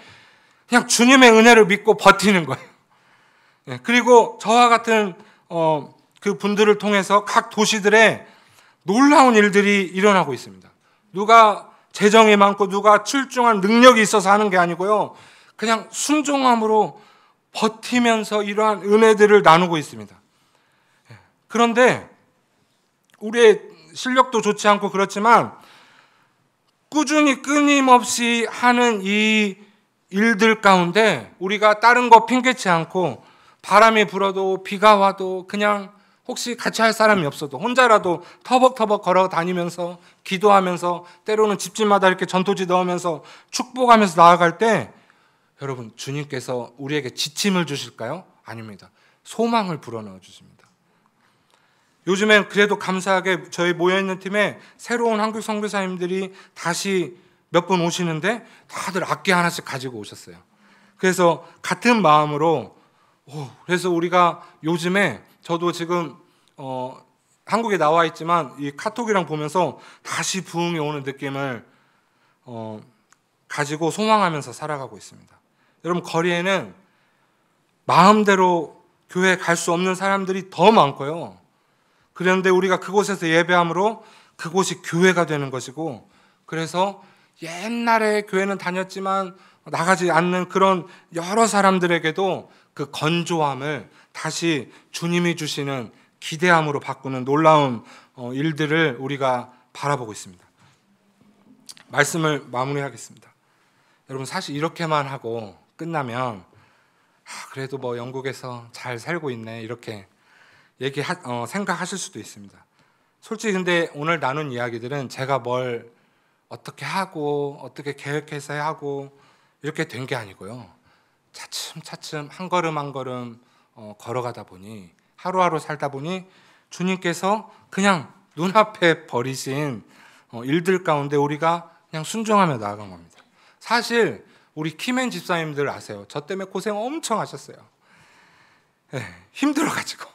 그냥 주님의 은혜를 믿고 버티는 거예요. 그리고 저와 같은 그 분들을 통해서 각 도시들에 놀라운 일들이 일어나고 있습니다. 누가 재정이 많고 누가 출중한 능력이 있어서 하는 게 아니고요. 그냥 순종함으로 버티면서 이러한 은혜들을 나누고 있습니다. 그런데 우리의 실력도 좋지 않고 그렇지만 꾸준히 끊임없이 하는 이 일들 가운데 우리가 다른 거 핑계치 않고 바람이 불어도 비가 와도 그냥 혹시 같이 할 사람이 없어도 혼자라도 터벅터벅 걸어 다니면서 기도하면서 때로는 집집마다 이렇게 전토지 넣으면서 축복하면서 나아갈 때 여러분, 주님께서 우리에게 지침을 주실까요? 아닙니다. 소망을 불어넣어 주십니다. 요즘엔 그래도 감사하게 저희 모여있는 팀에 새로운 한국 선교사님들이 다시 몇 분 오시는데 다들 악기 하나씩 가지고 오셨어요. 그래서 같은 마음으로 그래서 우리가 요즘에 저도 지금 한국에 나와 있지만 이 카톡이랑 보면서 다시 부흥이 오는 느낌을 가지고 소망하면서 살아가고 있습니다. 여러분, 거리에는 마음대로 교회 갈 수 없는 사람들이 더 많고요. 그런데 우리가 그곳에서 예배함으로 그곳이 교회가 되는 것이고, 그래서 옛날에 교회는 다녔지만 나가지 않는 그런 여러 사람들에게도 그 건조함을 다시 주님이 주시는 기대함으로 바꾸는 놀라운 일들을 우리가 바라보고 있습니다. 말씀을 마무리하겠습니다. 여러분, 사실 이렇게만 하고 끝나면 그래도 뭐 영국에서 잘 살고 있네 이렇게 생각하실 수도 있습니다. 솔직히 근데 오늘 나눈 이야기들은 제가 뭘 어떻게 하고 어떻게 계획해서 하고 이렇게 된 게 아니고요. 차츰차츰 한 걸음 한 걸음 걸어가다 보니 하루하루 살다 보니 주님께서 그냥 눈앞에 버리신 일들 가운데 우리가 그냥 순종하며 나아간 겁니다. 사실 우리 키맨 집사님들 아세요? 저 때문에 고생 엄청 하셨어요. 힘들어가지고.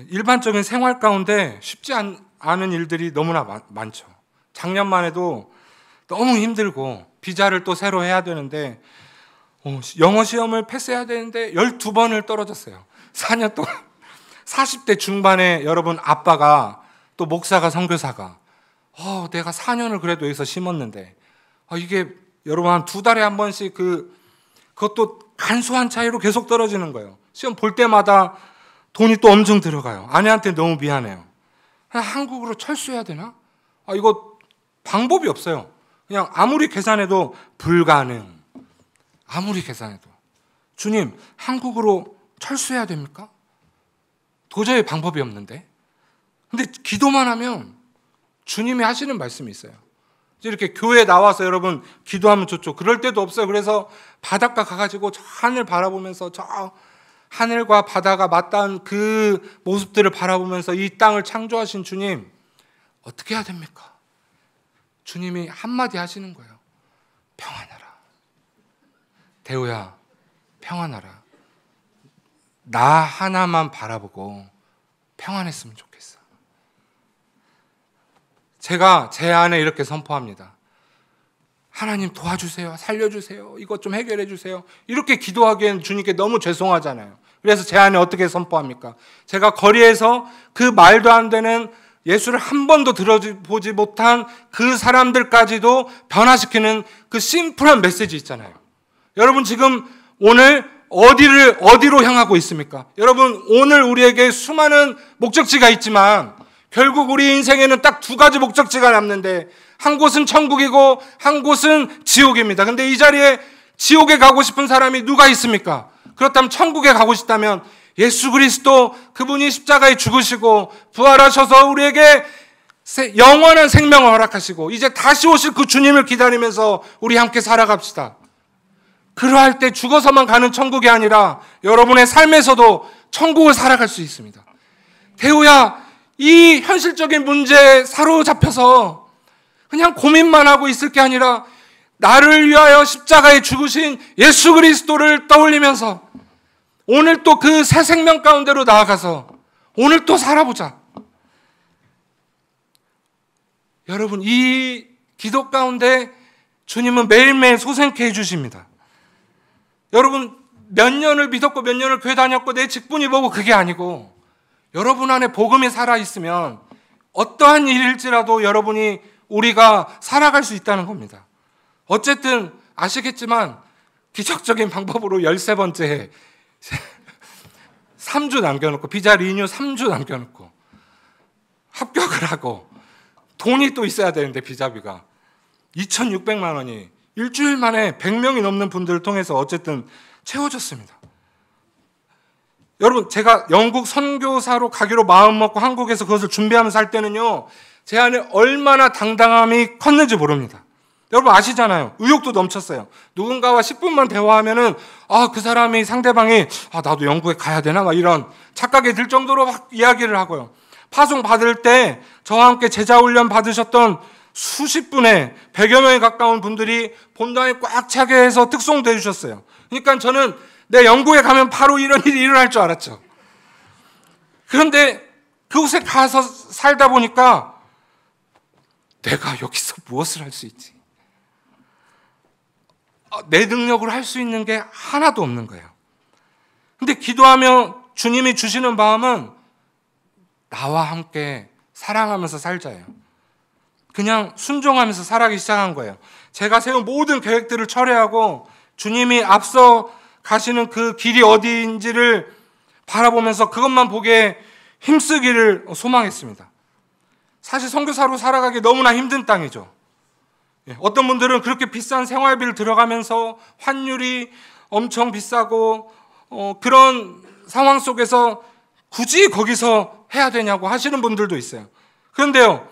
일반적인 생활 가운데 쉽지 않은 일들이 너무나 많죠. 작년만 해도 너무 힘들고 비자를 또 새로 해야 되는데 영어 시험을 패스해야 되는데 12번을 떨어졌어요. 4년 동안. 40대 중반에 여러분 아빠가 또 목사가 선교사가 내가 4년을 그래도 여기서 심었는데 이게 여러분 한 2달에 한 번씩 그것도 간소한 차이로 계속 떨어지는 거예요. 시험 볼 때마다 돈이 또 엄청 들어가요. 아내한테 너무 미안해요. 그냥 한국으로 철수해야 되나? 이거 방법이 없어요. 그냥 아무리 계산해도 불가능. 아무리 계산해도. 주님, 한국으로 철수해야 됩니까? 도저히 방법이 없는데. 근데 기도만 하면 주님이 하시는 말씀이 있어요. 이렇게 교회에 나와서 여러분 기도하면 좋죠. 그럴 때도 없어요. 그래서 바닷가 가가지고 저 하늘 바라보면서 저 하늘과 바다가 맞닿은 그 모습들을 바라보면서 이 땅을 창조하신 주님, 어떻게 해야 됩니까? 주님이 한마디 하시는 거예요. 평안하라. 대우야, 평안하라. 나 하나만 바라보고 평안했으면 좋겠어. 제가 제 안에 이렇게 선포합니다. 하나님 도와주세요. 살려주세요. 이것 좀 해결해 주세요. 이렇게 기도하기엔 주님께 너무 죄송하잖아요. 그래서 제 안에 어떻게 선포합니까? 제가 거리에서 그 말도 안 되는 예수를 한 번도 들어보지 못한 그 사람들까지도 변화시키는 그 심플한 메시지 있잖아요. 여러분 지금 오늘 어디로 향하고 있습니까? 여러분 오늘 우리에게 수많은 목적지가 있지만 결국 우리 인생에는 딱 2가지 목적지가 남는데 한 곳은 천국이고 한 곳은 지옥입니다. 근데 이 자리에 지옥에 가고 싶은 사람이 누가 있습니까? 그렇다면 천국에 가고 싶다면 예수 그리스도 그분이 십자가에 죽으시고 부활하셔서 우리에게 영원한 생명을 허락하시고 이제 다시 오실 그 주님을 기다리면서 우리 함께 살아갑시다. 그러할 때 죽어서만 가는 천국이 아니라 여러분의 삶에서도 천국을 살아갈 수 있습니다. 대우야, 이 현실적인 문제에 사로잡혀서 그냥 고민만 하고 있을 게 아니라 나를 위하여 십자가에 죽으신 예수 그리스도를 떠올리면서 오늘 또 그 새 생명 가운데로 나아가서 오늘 또 살아보자. 여러분, 이 기도 가운데 주님은 매일매일 소생케 해주십니다. 여러분, 몇 년을 믿었고 몇 년을 교회 다녔고 내 직분이 뭐고 그게 아니고 여러분 안에 복음이 살아있으면 어떠한 일일지라도 우리가 살아갈 수 있다는 겁니다. 어쨌든 아시겠지만 기적적인 방법으로 13번째 3주 남겨놓고 비자 리뉴 3주 남겨놓고 합격을 하고 돈이 또 있어야 되는데 비자비가 2,600만 원이 일주일 만에 100명이 넘는 분들을 통해서 어쨌든 채워졌습니다. 여러분 제가 영국 선교사로 가기로 마음먹고 한국에서 그것을 준비하면서 할 때는요 제 안에 얼마나 당당함이 컸는지 모릅니다. 여러분 아시잖아요. 의욕도 넘쳤어요. 누군가와 10분만 대화하면은 그 사람이 상대방이 나도 영국에 가야 되나 막 이런 착각이 들 정도로 막 이야기를 하고요. 파송 받을 때 저와 함께 제자 훈련 받으셨던 수십 분의 100여 명에 가까운 분들이 본당에 꽉 차게 해서 특송도 해주셨어요. 그러니까 저는 내 영국에 가면 바로 이런 일이 일어날 줄 알았죠. 그런데 그곳에 가서 살다 보니까 내가 여기서 무엇을 할 수 있지? 내 능력으로 할 수 있는 게 하나도 없는 거예요. 근데 기도하며 주님이 주시는 마음은 나와 함께 사랑하면서 살자예요. 그냥 순종하면서 살아가기 시작한 거예요. 제가 세운 모든 계획들을 철회하고 주님이 앞서 가시는 그 길이 어디인지를 바라보면서 그것만 보게 힘쓰기를 소망했습니다. 사실 선교사로 살아가기 너무나 힘든 땅이죠. 어떤 분들은 그렇게 비싼 생활비를 들어가면서 환율이 엄청 비싸고 그런 상황 속에서 굳이 거기서 해야 되냐고 하시는 분들도 있어요. 그런데요,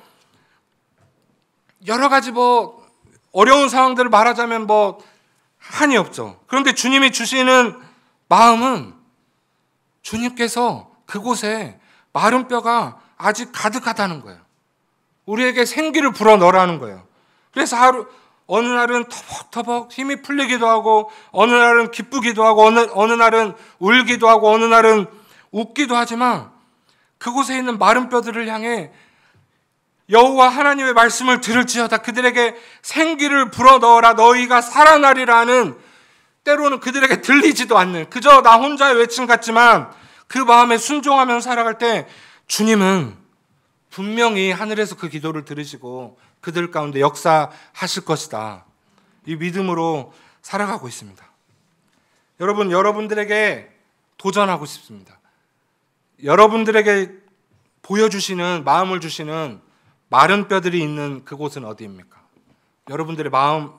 여러 가지 어려운 상황들을 말하자면 한이 없죠. 그런데 주님이 주시는 마음은 주님께서 그곳에 마른 뼈가 아직 가득하다는 거예요. 우리에게 생기를 불어넣으라는 거예요. 그래서 어느 날은 터벅터벅 힘이 풀리기도 하고, 어느 날은 기쁘기도 하고, 어느 날은 울기도 하고, 어느 날은 웃기도 하지만 그곳에 있는 마른 뼈들을 향해 여호와 하나님의 말씀을 들을지어다 그들에게 생기를 불어넣어라 너희가 살아나리라는, 때로는 그들에게 들리지도 않는, 그저 나 혼자의 외침 같지만 그 마음에 순종하며 살아갈 때 주님은 분명히 하늘에서 그 기도를 들으시고 그들 가운데 역사하실 것이다, 이 믿음으로 살아가고 있습니다. 여러분, 여러분들에게 도전하고 싶습니다. 여러분들에게 보여주시는, 마음을 주시는 마른 뼈들이 있는 그곳은 어디입니까? 여러분들의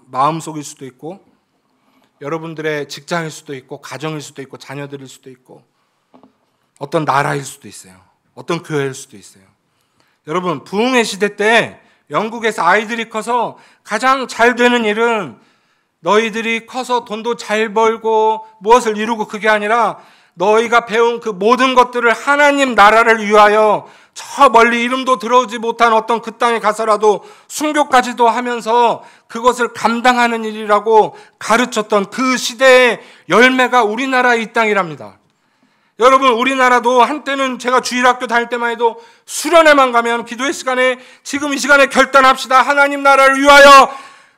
마음속일 수도 있고, 여러분들의 직장일 수도 있고, 가정일 수도 있고, 자녀들일 수도 있고, 어떤 나라일 수도 있어요. 어떤 교회일 수도 있어요. 여러분, 부흥의 시대 때 영국에서 아이들이 커서 가장 잘 되는 일은 너희들이 커서 돈도 잘 벌고 무엇을 이루고, 그게 아니라 너희가 배운 그 모든 것들을 하나님 나라를 위하여 저 멀리 이름도 들어오지 못한 어떤 그 땅에 가서라도 순교까지도 하면서 그것을 감당하는 일이라고 가르쳤던 그 시대의 열매가 우리나라의 이 땅이랍니다. 여러분, 우리나라도 한때는 제가 주일학교 다닐 때만 해도 수련회만 가면 기도의 시간에 지금 이 시간에 결단합시다. 하나님 나라를 위하여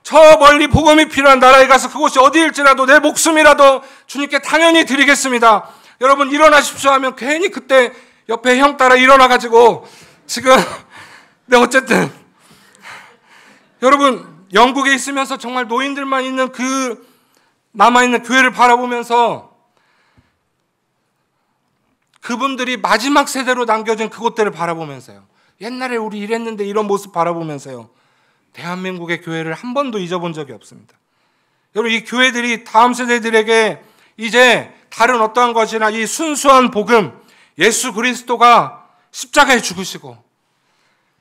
저 멀리 복음이 필요한 나라에 가서 그곳이 어디일지라도 내 목숨이라도 주님께 당연히 드리겠습니다. 여러분, 일어나십시오 하면 괜히 그때 옆에 형 따라 일어나가지고 지금 어쨌든 여러분, 영국에 있으면서 정말 노인들만 있는 그 남아있는 교회를 바라보면서 그분들이 마지막 세대로 남겨진 그곳들을 바라보면서요, 옛날에 우리 이랬는데 이런 모습 바라보면서요, 대한민국의 교회를 한 번도 잊어본 적이 없습니다. 여러분, 이 교회들이 다음 세대들에게 이제 다른 어떠한 것이나 이 순수한 복음, 예수 그리스도가 십자가에 죽으시고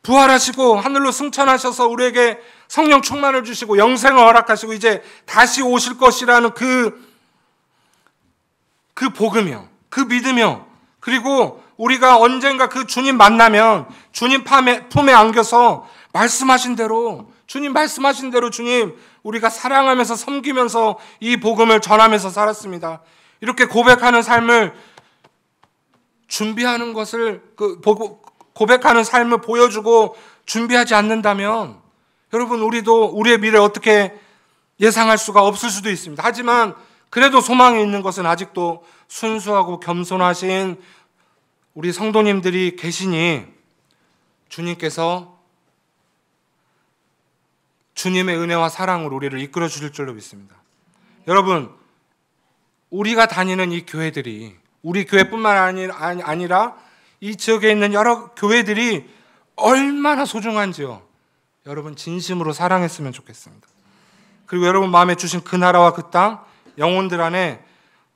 부활하시고 하늘로 승천하셔서 우리에게 성령 충만을 주시고 영생을 허락하시고 이제 다시 오실 것이라는 그 복음이요, 그 믿음이요, 그리고 우리가 언젠가 그 주님 만나면 주님 품에 안겨서 말씀하신 대로, 주님 말씀하신 대로 주님 우리가 사랑하면서 섬기면서 이 복음을 전하면서 살았습니다. 이렇게 고백하는 삶을 준비하는 것을, 고백하는 삶을 보여주고 준비하지 않는다면 여러분, 우리도 우리의 미래를 어떻게 예상할 수가 없을 수도 있습니다. 하지만 그래도 소망이 있는 것은 아직도 순수하고 겸손하신 우리 성도님들이 계시니 주님께서 주님의 은혜와 사랑으로 우리를 이끌어 주실 줄로 믿습니다. 여러분, 우리가 다니는 이 교회들이, 우리 교회뿐만 아니라 이 지역에 있는 여러 교회들이 얼마나 소중한지요, 여러분 진심으로 사랑했으면 좋겠습니다. 그리고 여러분 마음에 주신 그 나라와 그 땅, 영혼들 안에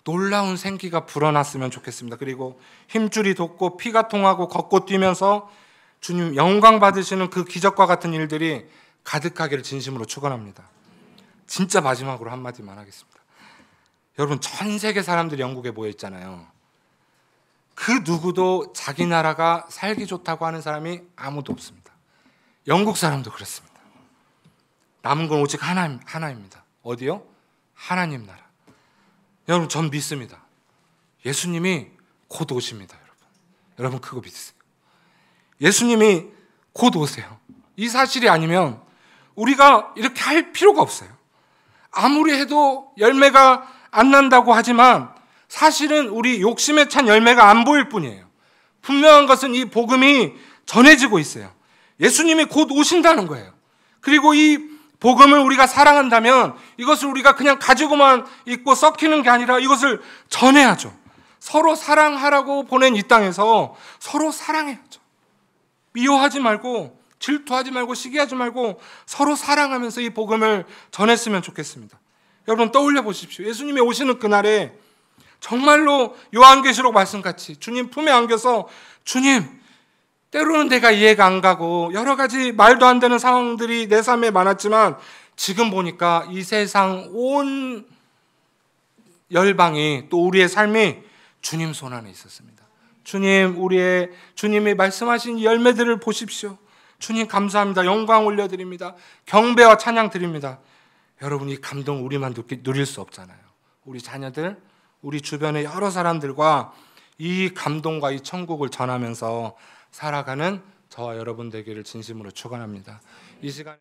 놀라운 생기가 불어났으면 좋겠습니다. 그리고 힘줄이 돋고 피가 통하고 걷고 뛰면서 주님 영광 받으시는 그 기적과 같은 일들이 가득하기를 진심으로 축원합니다. 진짜 마지막으로 한마디만 하겠습니다. 여러분, 전 세계 사람들이 영국에 모여 있잖아요. 그 누구도 자기 나라가 살기 좋다고 하는 사람이 아무도 없습니다. 영국 사람도 그렇습니다. 남은 건 오직 하나입니다. 어디요? 하나님 나라. 여러분, 전 믿습니다. 예수님이 곧 오십니다. 여러분 그거 믿으세요. 예수님이 곧 오세요. 이 사실이 아니면 우리가 이렇게 할 필요가 없어요. 아무리 해도 열매가 안 난다고 하지만 사실은 우리 욕심에 찬 열매가 안 보일 뿐이에요. 분명한 것은 이 복음이 전해지고 있어요. 예수님이 곧 오신다는 거예요. 그리고 이 복음을 우리가 사랑한다면 이것을 우리가 그냥 가지고만 있고 썩히는 게 아니라 이것을 전해야죠. 서로 사랑하라고 보낸 이 땅에서 서로 사랑해야죠. 미워하지 말고 질투하지 말고 시기하지 말고 서로 사랑하면서 이 복음을 전했으면 좋겠습니다. 여러분 떠올려 보십시오. 예수님이 오시는 그날에 정말로 요한계시록 말씀같이 주님 품에 안겨서 주님, 때로는 내가 이해가 안 가고 여러 가지 말도 안 되는 상황들이 내 삶에 많았지만 지금 보니까 이 세상 온 열방이 또 우리의 삶이 주님 손 안에 있었습니다. 주님, 주님이 말씀하신 열매들을 보십시오. 주님 감사합니다. 영광 올려드립니다. 경배와 찬양 드립니다. 여러분 이 감동 우리만 누릴 수 없잖아요. 우리 자녀들, 우리 주변의 여러 사람들과 이 감동과 이 천국을 전하면서 살아가는 저와 여러분 되기를 진심으로 축원합니다. 이 시간